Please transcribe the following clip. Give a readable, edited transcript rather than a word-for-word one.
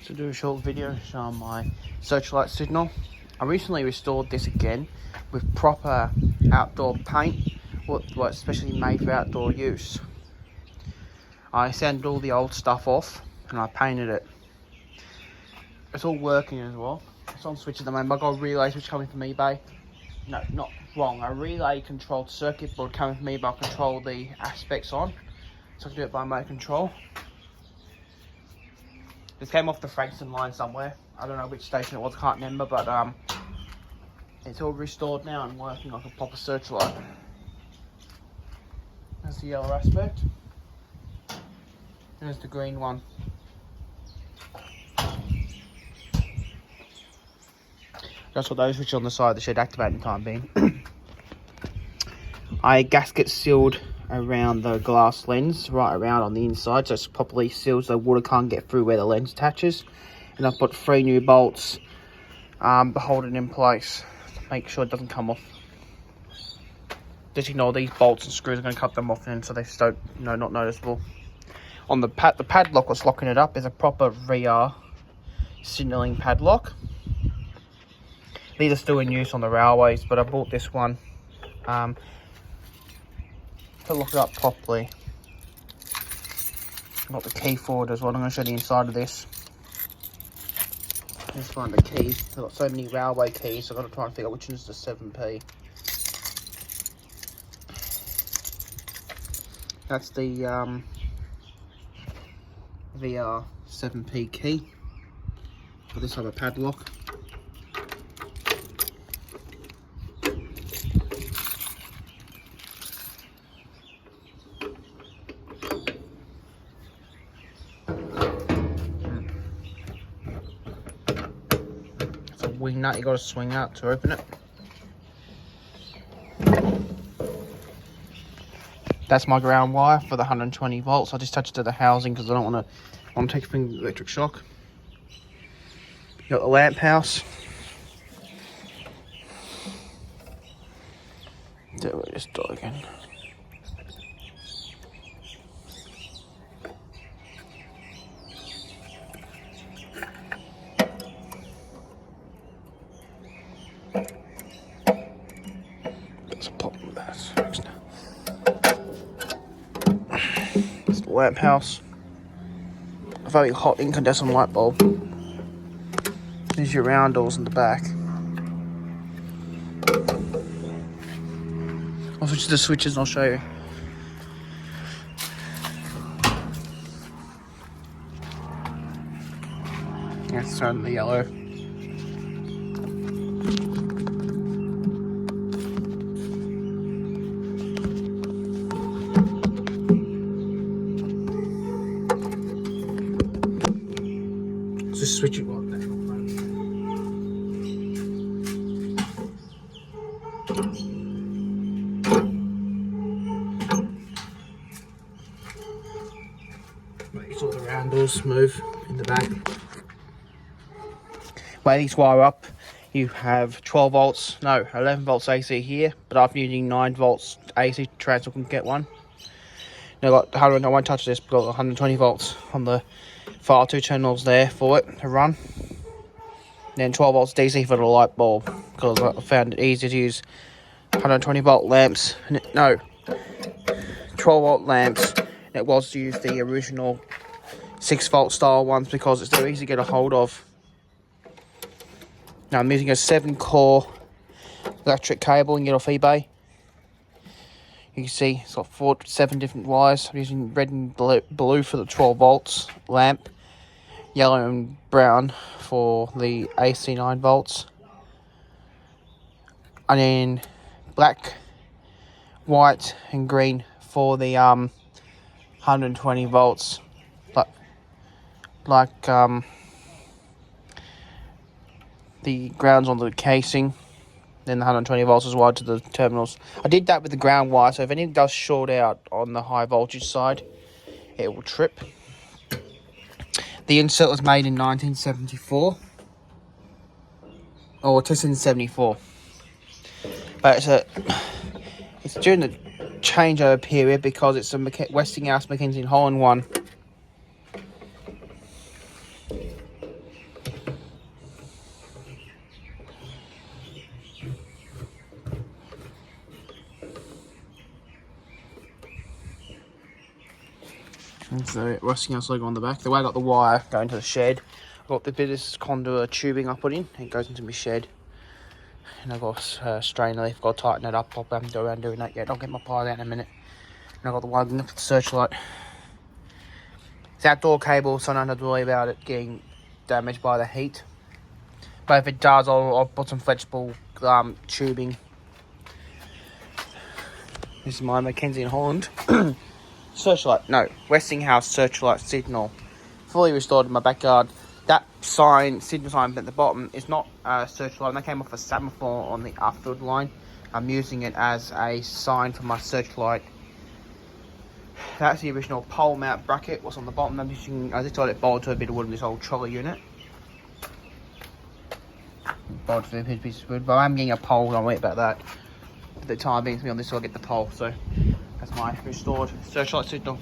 To do a short video showing my Searchlight signal. I recently restored this again with proper outdoor paint, what's especially made for outdoor use. I sanded all the old stuff off and I painted it. It's all working as well. It's on switch at the moment. I've got a relay switch coming from eBay. No, not wrong. A relay controlled circuit board coming from eBay. I'll control the aspects on, so I can do it by my control. This came off the Frankston line somewhere. I don't know which station it was, I can't remember, but it's all restored now and working like a proper Searchlight. That's the yellow aspect. There's the green one. That's what those switches on the side of the shed activate in time being. I gasket sealed around the glass lens, right around on the inside, so it's properly sealed so water can't get through where the lens attaches. And I've put 3 new bolts to hold it in place to make sure it doesn't come off. Just ignore these bolts and screws. I'm going to cut them off then so they don't, not noticeable. On the padlock was locking it up is a proper VR signalling padlock. These are still in use on the railways, but I bought this one to lock it up properly. Got the key for it as well. I'm going to show you the inside of this. Let's find the key. I've got so many railway keys, so I've got to try and figure out which one is the 7p. That's the VR 7p key for this other padlock. Wing nut you got to swing out to open it. That's my ground wire for the 120 volts. I just touched it to the housing because I don't want to take a electric shock. You got the lamp house. There we just die again. There's a problem with that. It's the lamp house. A very hot incandescent light bulb. There's your round doors in the back. I'll switch to the switches and I'll show you. Yeah, it's turning the yellow. Just switch it like that. Make sure the round doors smooth in the back. Where these wire up, you have 12 volts, no, 11 volts AC here, but after using 9 volts AC transfer can get one. Now got 100, I won't touch this, but got 120 volts on the far 2 terminals there for it to run. Then 12 volts DC for the light bulb, because I found it easier to use 120 volt lamps. 12 volt lamps. And it was to use the original 6 volt style ones because they're easy to get a hold of. Now I'm using a 7 core electric cable you can get off eBay. You can see it's got 7 different wires. I'm using red and blue for the 12 volts lamp, yellow and brown for the AC 9 volts, and then black, white and green for the 120 volts, like the grounds on the casing. Then the 120 volts is wired to the terminals. I did that with the ground wire, so if anything does short out on the high voltage side, it will trip. The insert was made in 1974. Or 1974. But it's during the changeover period because it's a Westinghouse McKinsey Holland one. It's the Westinghouse logo on the back. The way I got the wire going to the shed, I've got the bit of this conduit tubing I put in, and it goes into my shed. And I've got a strainer leaf, got to tighten it up. I haven't got around doing that yet. I'll get my pliers out in a minute. And I've got the wiring up for the Searchlight. It's outdoor cable, so I don't have to worry about it getting damaged by the heat. But if it does, I'll put some flexible tubing. This is my Mackenzie in Holland. Searchlight, no, Westinghouse Searchlight signal. Fully restored in my backyard. That sign, signal sign at the bottom, is not a Searchlight. And that came off a semaphore on the Arfield line. I'm using it as a sign for my Searchlight. That's the original pole mount bracket. What's on the bottom? I just got it bolted to a bit of wood in this old trolley unit. Bolted to a piece of wood, but I'm getting a pole. Don't worry about that. For the time being, it's me on this, so I'll get the pole. So that's my restored Searchlight signal.